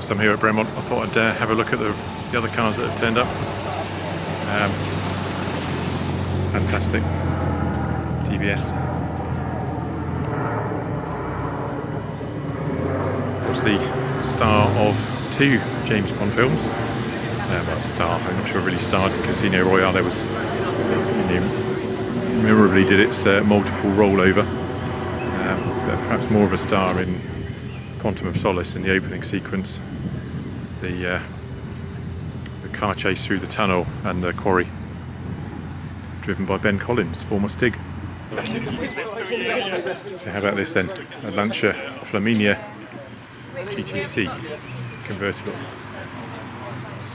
whilst I'm here at Bremont, I thought I'd have a look at the other cars that have turned up. Fantastic TBS. Of course, the star of 2 James Bond films. Well, star, I'm not sure it really starred in Casino Royale. It was, memorably did its multiple rollover. But perhaps more of a star in Quantum of Solace in the opening sequence. The car chase through the tunnel and the quarry, driven by Ben Collins, former Stig. So how about this then? A Lancia Flaminia GTC convertible.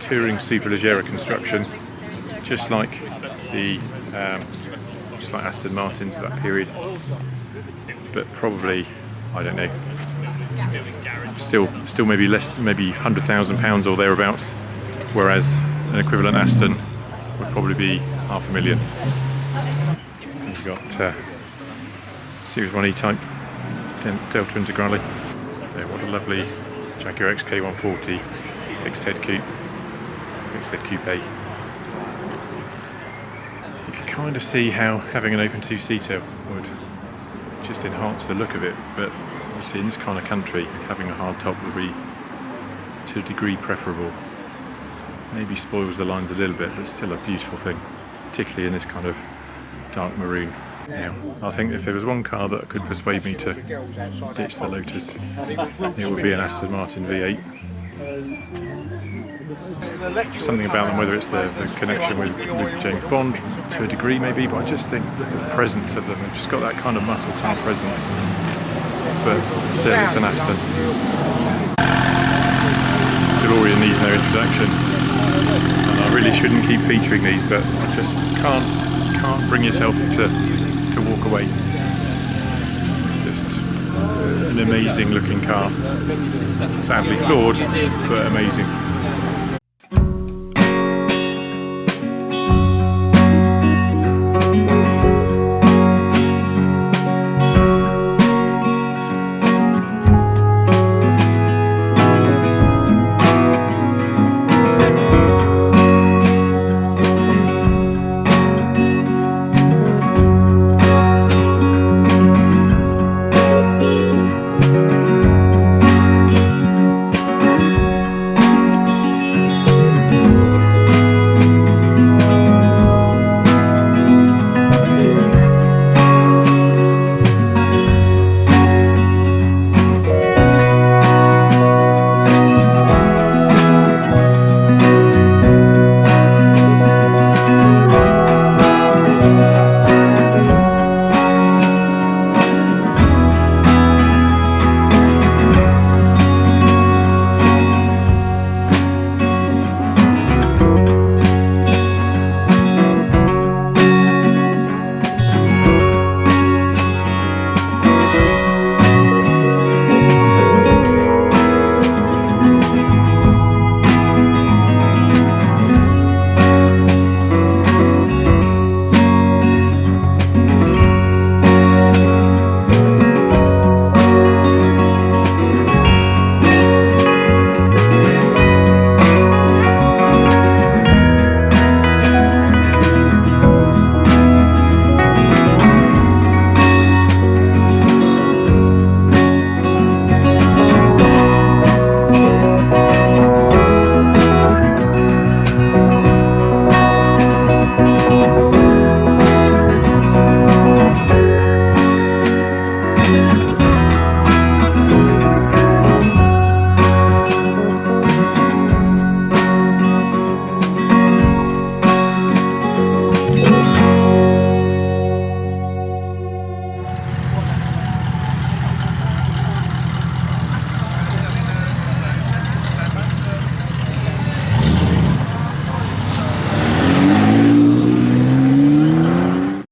Touring Superleggera construction, just like Aston Martins of that period, but probably, I don't know, still maybe less, maybe £100,000 or thereabouts, whereas an equivalent Aston would probably be $500,000. You've got Series 1 E-Type Delta Integrale. So what a lovely Jaguar XK140 fixed head coupe. You can kind of see how having an open 2-seater would just enhance the look of it, but obviously in this kind of country, having a hard top would be to a degree preferable. Maybe spoils the lines a little bit, but still a beautiful thing, particularly in this kind of dark maroon. Now, I think if there was one car that could persuade me to ditch the Lotus, it would be an Aston Martin V8. Something about them, whether it's the connection with James Bond to a degree maybe, but I just think the presence of them, they've just got that kind of muscle car presence, but still it's an Aston. DeLorean needs no introduction, and I really shouldn't keep featuring these, but I just can't bring yourself to walk away. Just an amazing looking car, sadly flawed, but amazing.